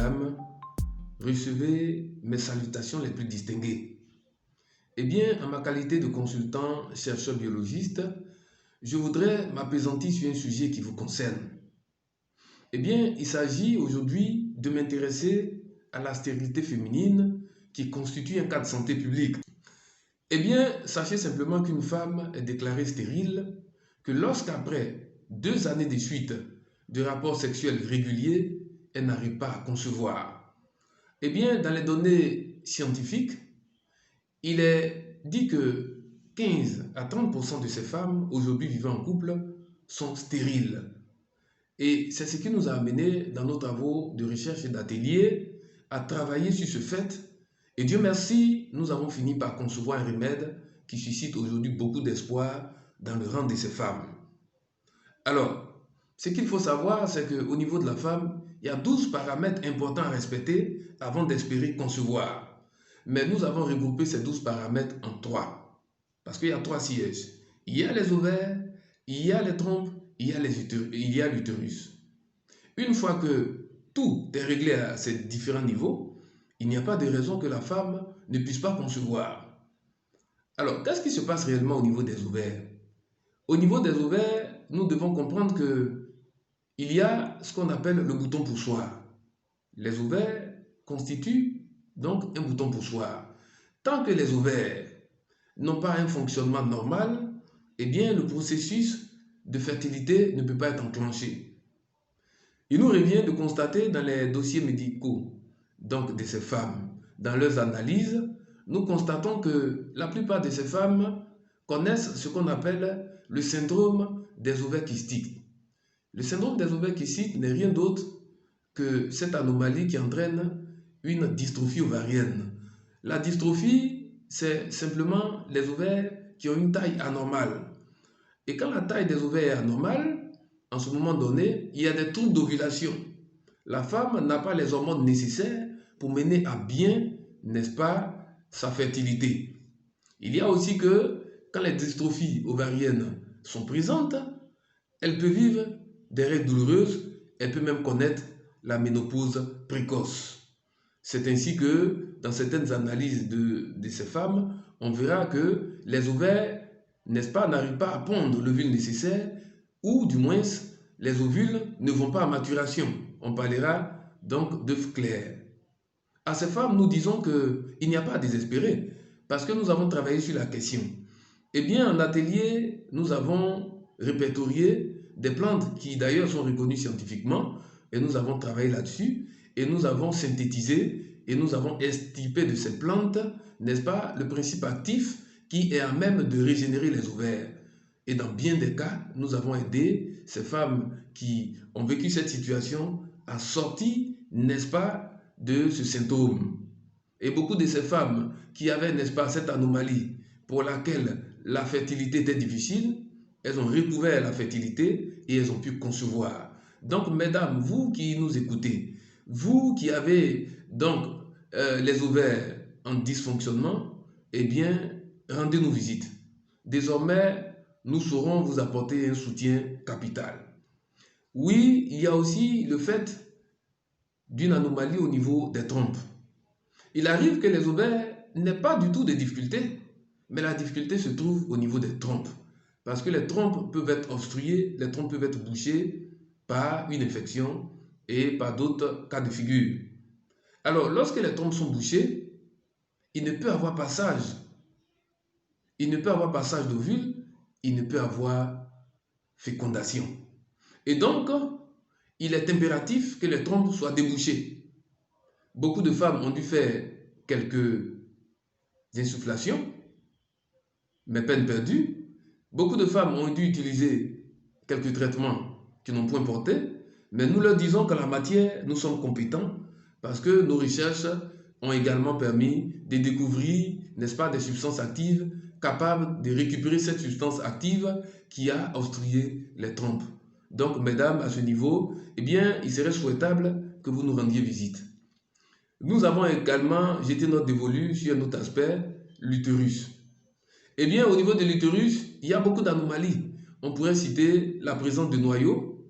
mesdames, recevez mes salutations les plus distinguées. Eh bien, en ma qualité de consultant, chercheur biologiste, je voudrais m'appesantir sur un sujet qui vous concerne. Eh bien, il s'agit aujourd'hui de m'intéresser à la stérilité féminine qui constitue un cas de santé publique. Eh bien, sachez simplement qu'une femme est déclarée stérile que lorsqu'après 2 années de suite de rapports sexuels réguliers, elle n'arrive pas à concevoir. Eh bien, dans les données scientifiques, il est dit que 15 à 30% de ces femmes aujourd'hui vivant en couple sont stériles. Et c'est ce qui nous a amené dans nos travaux de recherche et d'atelier à travailler sur ce fait. Et Dieu merci, nous avons fini par concevoir un remède qui suscite aujourd'hui beaucoup d'espoir dans le rang de ces femmes. Alors, ce qu'il faut savoir, c'est qu'au niveau de la femme, il y a 12 paramètres importants à respecter avant d'espérer concevoir. Mais nous avons regroupé ces 12 paramètres en 3. Parce qu'il y a 3 sièges. Il y a les ovaires, il y a les trompes, il y a l'utérus. Une fois que tout est réglé à ces différents niveaux, il n'y a pas de raison que la femme ne puisse pas concevoir. Alors, qu'est-ce qui se passe réellement au niveau des ovaires? Au niveau des ovaires, nous devons comprendre qu'il y a ce qu'on appelle le bouton poussoir. Les ovaires constituent donc un bouton poussoir. Tant que les ovaires n'ont pas un fonctionnement normal, eh bien le processus de fertilité ne peut pas être enclenché. Il nous revient de constater dans les dossiers médicaux donc de ces femmes, dans leurs analyses, nous constatons que la plupart de ces femmes connaissent ce qu'on appelle le syndrome des ovaires kystiques. Le syndrome des ovaires kystiques n'est rien d'autre que cette anomalie qui entraîne une dystrophie ovarienne. La dystrophie, c'est simplement les ovaires qui ont une taille anormale. Et quand la taille des ovaires est anormale, en ce moment donné, il y a des troubles d'ovulation. La femme n'a pas les hormones nécessaires pour mener à bien, n'est-ce pas, sa fertilité. Il y a aussi que quand les dystrophies ovariennes sont présentes, elle peut vivre des règles douloureuses, elle peut même connaître la ménopause précoce. C'est ainsi que dans certaines analyses de ces femmes, on verra que les ovaires, n'est-ce pas, n'arrivent pas à pondre l'ovule nécessaire, ou du moins les ovules ne vont pas à maturation. On parlera donc d'œufs clairs. À ces femmes, nous disons qu'il n'y a pas à désespérer, parce que nous avons travaillé sur la question. Eh bien, en atelier, nous avons répertorié des plantes qui d'ailleurs sont reconnues scientifiquement, et nous avons travaillé là-dessus, et nous avons synthétisé, et nous avons extirpé de ces plantes, n'est-ce pas, le principe actif qui est à même de régénérer les ovaires. Et dans bien des cas, nous avons aidé ces femmes qui ont vécu cette situation à sortir, n'est-ce pas, de ce symptôme. Et beaucoup de ces femmes qui avaient, n'est-ce pas, cette anomalie pour laquelle la fertilité était difficile, elles ont recouvert la fertilité et elles ont pu concevoir. Donc, mesdames, vous qui nous écoutez, vous qui avez donc les ovaires en dysfonctionnement, eh bien, rendez-nous visite. Désormais, nous saurons vous apporter un soutien capital. Oui, il y a aussi le fait d'une anomalie au niveau des trompes. Il arrive que les ovaires n'aient pas du tout de difficultés, mais la difficulté se trouve au niveau des trompes. Parce que les trompes peuvent être obstruées, les trompes peuvent être bouchées par une infection et par d'autres cas de figure. Alors, lorsque les trompes sont bouchées, il ne peut avoir passage. Il ne peut avoir passage d'ovule, il ne peut avoir fécondation. Et donc, il est impératif que les trompes soient débouchées. Beaucoup de femmes ont dû faire quelques insufflations, mais peine perdue. Beaucoup de femmes ont dû utiliser quelques traitements qui n'ont point porté, mais nous leur disons qu'en la matière, nous sommes compétents parce que nos recherches ont également permis de découvrir, n'est-ce pas, des substances actives capables de récupérer cette substance active qui a obstrué les trompes. Donc, mesdames, à ce niveau, eh bien, il serait souhaitable que vous nous rendiez visite. Nous avons également jeté notre dévolu sur un autre aspect, l'utérus. Eh bien, au niveau de l'utérus, il y a beaucoup d'anomalies. On pourrait citer la présence de noyaux,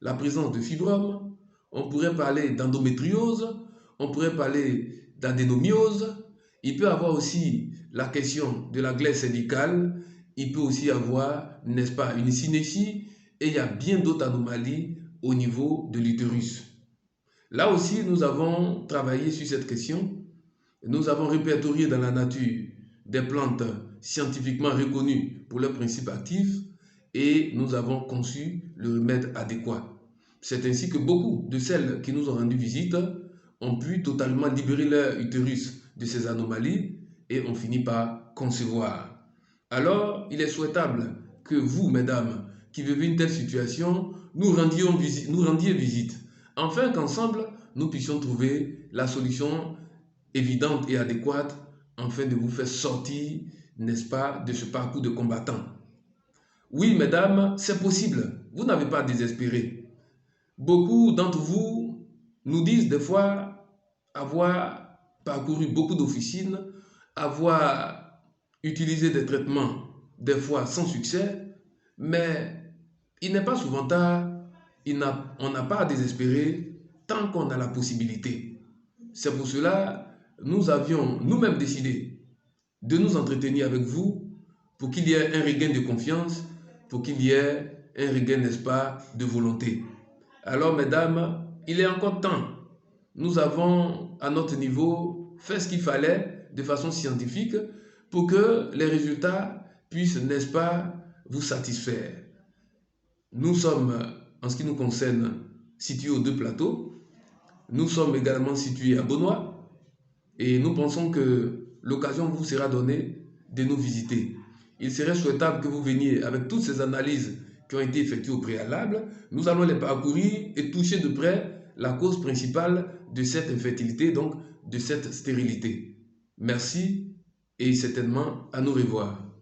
la présence de fibromes, on pourrait parler d'endométriose, on pourrait parler d'adénomiose, il peut avoir aussi la question de la glaire cervicale, il peut aussi avoir, n'est-ce pas, une synéchie, et il y a bien d'autres anomalies au niveau de l'utérus. Là aussi, nous avons travaillé sur cette question. Nous avons répertorié dans la nature des plantes scientifiquement reconnues pour leurs principes actifs et nous avons conçu le remède adéquat. C'est ainsi que beaucoup de celles qui nous ont rendu visite ont pu totalement libérer leur utérus de ces anomalies et ont fini par concevoir. Alors, il est souhaitable que vous, mesdames, qui vivez une telle situation, nous rendiez visite, afin qu'ensemble, nous puissions trouver la solution évidente et adéquate, afin de vous faire sortir, n'est-ce pas, de ce parcours de combattant. Oui, mesdames, c'est possible. Vous n'avez pas à désespérer. Beaucoup d'entre vous nous disent des fois avoir parcouru beaucoup d'officines, avoir utilisé des traitements, des fois sans succès, mais il n'est pas souvent tard, on n'a pas à désespérer tant qu'on a la possibilité. C'est pour cela que nous avions nous-mêmes décidé de nous entretenir avec vous pour qu'il y ait un regain de confiance, pour qu'il y ait un regain, n'est-ce pas, de volonté. Alors, mesdames, il est encore temps. Nous avons, à notre niveau, fait ce qu'il fallait de façon scientifique pour que les résultats puissent, n'est-ce pas, vous satisfaire. Nous sommes, en ce qui nous concerne, situés aux 2 plateaux. Nous sommes également situés à Beaunois et nous pensons que l'occasion vous sera donnée de nous visiter. Il serait souhaitable que vous veniez avec toutes ces analyses qui ont été effectuées au préalable. Nous allons les parcourir et toucher de près la cause principale de cette infertilité, donc de cette stérilité. Merci et certainement à nous revoir.